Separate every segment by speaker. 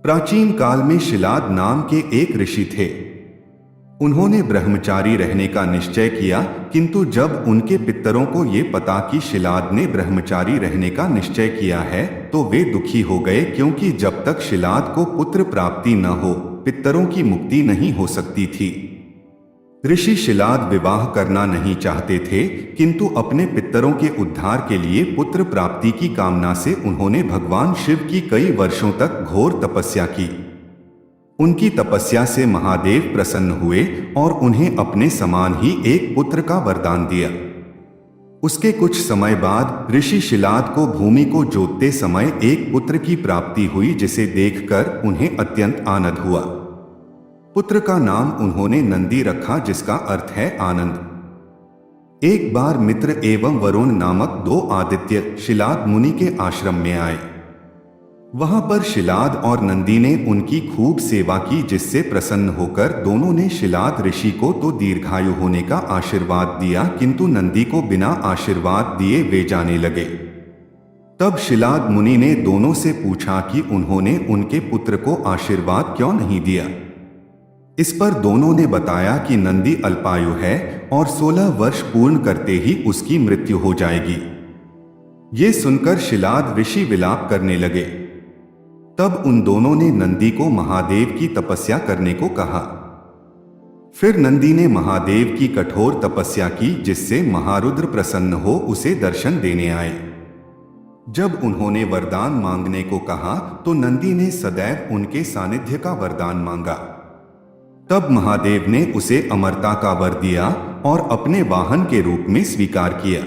Speaker 1: प्राचीन काल में शिलाद नाम के एक ऋषि थे। उन्होंने ब्रह्मचारी रहने का निश्चय किया, किंतु जब उनके पितरों को ये पता कि शिलाद ने ब्रह्मचारी रहने का निश्चय किया है तो वे दुखी हो गए, क्योंकि जब तक शिलाद को पुत्र प्राप्ति न हो पितरों की मुक्ति नहीं हो सकती थी। ऋषि शिलाद विवाह करना नहीं चाहते थे, किंतु अपने पितरों के उद्धार के लिए पुत्र प्राप्ति की कामना से उन्होंने भगवान शिव की कई वर्षों तक घोर तपस्या की। उनकी तपस्या से महादेव प्रसन्न हुए और उन्हें अपने समान ही एक पुत्र का वरदान दिया। उसके कुछ समय बाद ऋषि शिलाद को भूमि को जोतते समय एक पुत्र की प्राप्ति हुई, जिसे देखकर उन्हें अत्यंत आनंद हुआ। पुत्र का नाम उन्होंने नंदी रखा, जिसका अर्थ है आनंद। एक बार मित्र एवं वरुण नामक दो आदित्य शिलाद मुनि के आश्रम में आए। वहां पर शिलाद और नंदी ने उनकी खूब सेवा की, जिससे प्रसन्न होकर दोनों ने शिलाद ऋषि को तो दीर्घायु होने का आशीर्वाद दिया, किंतु नंदी को बिना आशीर्वाद दिए वे जाने लगे। तब शिलाद मुनि ने दोनों से पूछा कि उन्होंने उनके पुत्र को आशीर्वाद क्यों नहीं दिया। इस पर दोनों ने बताया कि नंदी अल्पायु है और 16 वर्ष पूर्ण करते ही उसकी मृत्यु हो जाएगी। ये सुनकर शिलाद ऋषि विलाप करने लगे। तब उन दोनों ने नंदी को महादेव की तपस्या करने को कहा। फिर नंदी ने महादेव की कठोर तपस्या की, जिससे महारुद्र प्रसन्न हो उसे दर्शन देने आए। जब उन्होंने वरदान मांगने को कहा तो नंदी ने सदैव उनके सानिध्य का वरदान मांगा। तब महादेव ने उसे अमरता का वर दिया और अपने वाहन के रूप में स्वीकार किया।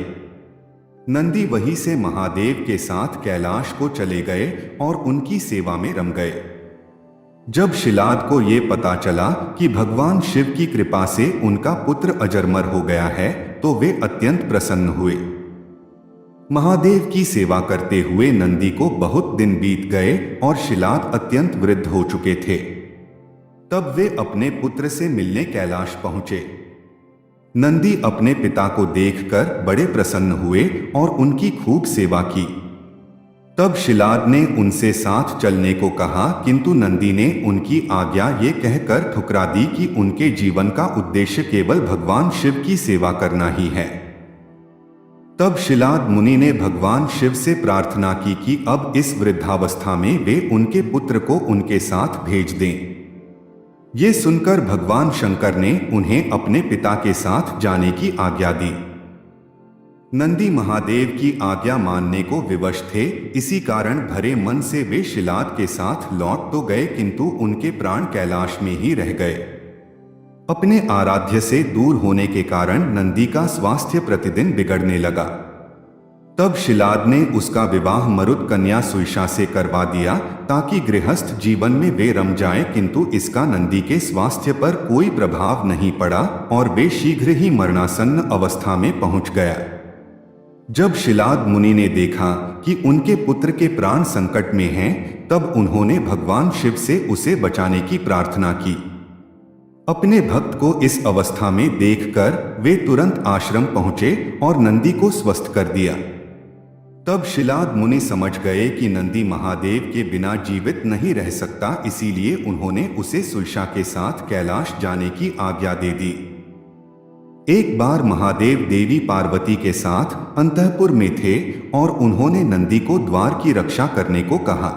Speaker 1: नंदी वहीं से महादेव के साथ कैलाश को चले गए और उनकी सेवा में रम गए। जब शिलाद को ये पता चला कि भगवान शिव की कृपा से उनका पुत्र अजरमर हो गया है तो वे अत्यंत प्रसन्न हुए। महादेव की सेवा करते हुए नंदी को बहुत दिन बीत गए और शिलाद अत्यंत वृद्ध हो चुके थे। तब वे अपने पुत्र से मिलने कैलाश पहुंचे। नंदी अपने पिता को देखकर बड़े प्रसन्न हुए और उनकी खूब सेवा की। तब शिलाद ने उनसे साथ चलने को कहा, किंतु नंदी ने उनकी आज्ञा ये कहकर ठुकरा दी कि उनके जीवन का उद्देश्य केवल भगवान शिव की सेवा करना ही है। तब शिलाद मुनि ने भगवान शिव से प्रार्थना की कि अब इस वृद्धावस्था में वे उनके पुत्र को उनके साथ भेज दें। ये सुनकर भगवान शंकर ने उन्हें अपने पिता के साथ जाने की आज्ञा दी। नंदी महादेव की आज्ञा मानने को विवश थे, इसी कारण भरे मन से वे शिलाद के साथ लौट तो गए, किंतु उनके प्राण कैलाश में ही रह गए। अपने आराध्य से दूर होने के कारण नंदी का स्वास्थ्य प्रतिदिन बिगड़ने लगा। तब शिलाद ने उसका विवाह मरुत कन्या सुईषा से करवा दिया, ताकि गृहस्थ जीवन में वे रम जाएं, किंतु इसका नंदी के स्वास्थ्य पर कोई प्रभाव नहीं पड़ा और वे शीघ्र ही मरणासन्न अवस्था में पहुंच गया। जब शिलाद मुनि ने देखा कि उनके पुत्र के प्राण संकट में हैं, तब उन्होंने भगवान शिव से उसे बचाने की प्रार्थना की। अपने भक्त को इस अवस्था में देखकर वे तुरंत आश्रम पहुंचे और नंदी को स्वस्थ कर दिया। तब शिलाद मुनि समझ गए कि नंदी महादेव के बिना जीवित नहीं रह सकता, इसीलिए उन्होंने उसे सुईषा के साथ कैलाश जाने की आज्ञा दे दी। एक बार महादेव देवी पार्वती के साथ अंतःपुर में थे और उन्होंने नंदी को द्वार की रक्षा करने को कहा।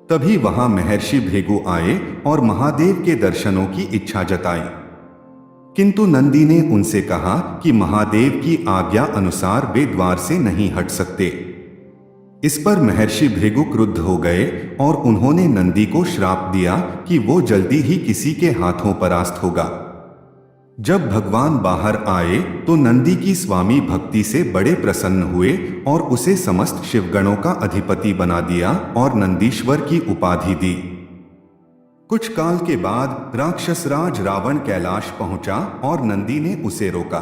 Speaker 1: तभी वहां महर्षि भृगु आए और महादेव के दर्शनों की इच्छा जताई, किंतु नंदी ने उनसे कहा कि महादेव की आज्ञा अनुसार वे द्वार से नहीं हट सकते। इस पर महर्षि भृगु क्रुद्ध हो गए और उन्होंने नंदी को श्राप दिया कि वो जल्दी ही किसी के हाथों परास्त होगा। जब भगवान बाहर आए तो नंदी की स्वामी भक्ति से बड़े प्रसन्न हुए और उसे समस्त शिवगणों का अधिपति बना दिया और नंदीश्वर की उपाधि दी। कुछ काल के बाद राक्षसराज रावण कैलाश पहुंचा और नंदी ने उसे रोका।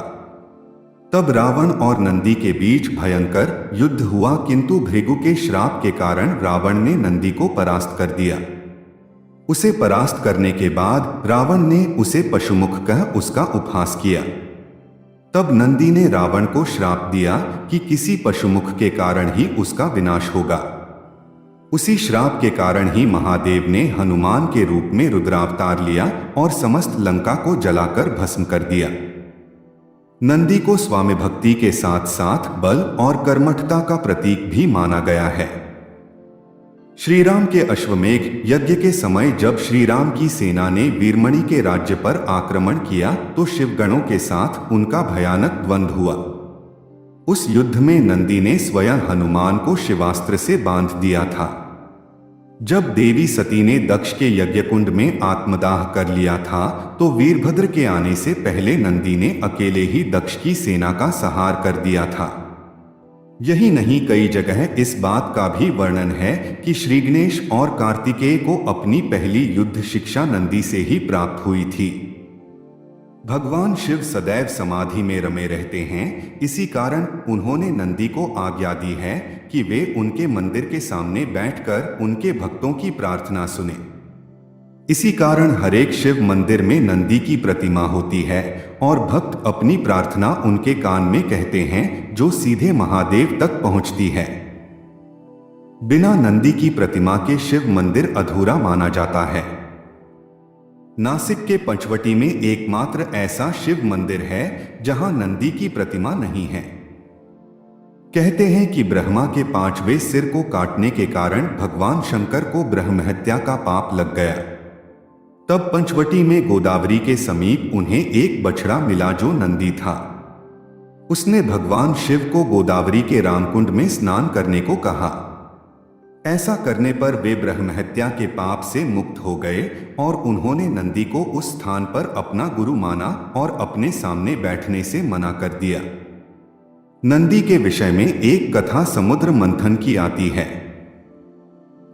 Speaker 1: तब रावण और नंदी के बीच भयंकर युद्ध हुआ, किंतु भृगु के श्राप के कारण रावण ने नंदी को परास्त कर दिया। उसे परास्त करने के बाद रावण ने उसे पशुमुख कह उसका उपहास किया। तब नंदी ने रावण को श्राप दिया कि किसी पशुमुख के कारण ही उसका विनाश होगा। उसी श्राप के कारण ही महादेव ने हनुमान के रूप में रुद्रावतार लिया और समस्त लंका को जलाकर भस्म कर दिया। नंदी को स्वामी भक्ति के साथ साथ बल और कर्मठता का प्रतीक भी माना गया है। श्रीराम के अश्वमेघ यज्ञ के समय जब श्रीराम की सेना ने वीरमणि के राज्य पर आक्रमण किया तो शिवगणों के साथ उनका भयानक द्वंद्व हुआ। उस युद्ध में नंदी ने स्वयं हनुमान को शिवास्त्र से बांध दिया था। जब देवी सती ने दक्ष के यज्ञकुंड में आत्मदाह कर लिया था तो वीरभद्र के आने से पहले नंदी ने अकेले ही दक्ष की सेना का संहार कर दिया था। यही नहीं, कई जगह इस बात का भी वर्णन है कि श्री गणेश और कार्तिकेय को अपनी पहली युद्ध शिक्षा नंदी से ही प्राप्त हुई थी। भगवान शिव सदैव समाधि में रमे रहते हैं, इसी कारण उन्होंने नंदी को आज्ञा दी है कि वे उनके मंदिर के सामने बैठकर उनके भक्तों की प्रार्थना सुने। इसी कारण हरेक शिव मंदिर में नंदी की प्रतिमा होती है और भक्त अपनी प्रार्थना उनके कान में कहते हैं, जो सीधे महादेव तक पहुंचती है। बिना नंदी की प्रतिमा के शिव मंदिर अधूरा माना जाता है। नासिक के पंचवटी में एकमात्र ऐसा शिव मंदिर है जहां नंदी की प्रतिमा नहीं है। कहते हैं कि ब्रह्मा के 5वें सिर को काटने के कारण भगवान शंकर को ब्रह्महत्या का पाप लग गया। तब पंचवटी में गोदावरी के समीप उन्हें एक बछड़ा मिला जो नंदी था। उसने भगवान शिव को गोदावरी के रामकुंड में स्नान करने को कहा। ऐसा करने पर वे ब्रह्महत्या के पाप से मुक्त हो गए और उन्होंने नंदी को उस स्थान पर अपना गुरु माना और अपने सामने बैठने से मना कर दिया। नंदी के विषय में एक कथा समुद्र मंथन की आती है।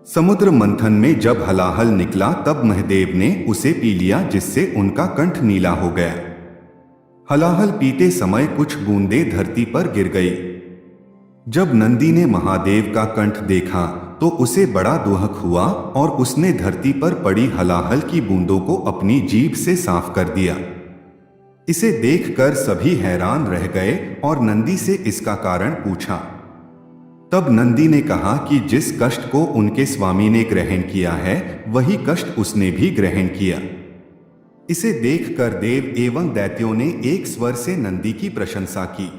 Speaker 1: समुद्र मंथन में जब हलाहल निकला तब महादेव ने उसे पी लिया, जिससे उनका कंठ नीला हो गया। हलाहल पीते समय कुछ बूंदें धरती पर गिर गई। जब नंदी ने महादेव का कंठ देखा तो उसे बड़ा दुहक हुआ और उसने धरती पर पड़ी हलाहल की बूंदों को अपनी जीभ से साफ कर दिया। इसे देखकर सभी हैरान रह गए और नंदी से इसका कारण पूछा। तब नंदी ने कहा कि जिस कष्ट को उनके स्वामी ने ग्रहण किया है वही कष्ट उसने भी ग्रहण किया। इसे देखकर देव एवं दैत्यों ने एक स्वर से नंदी की प्रशंसा की।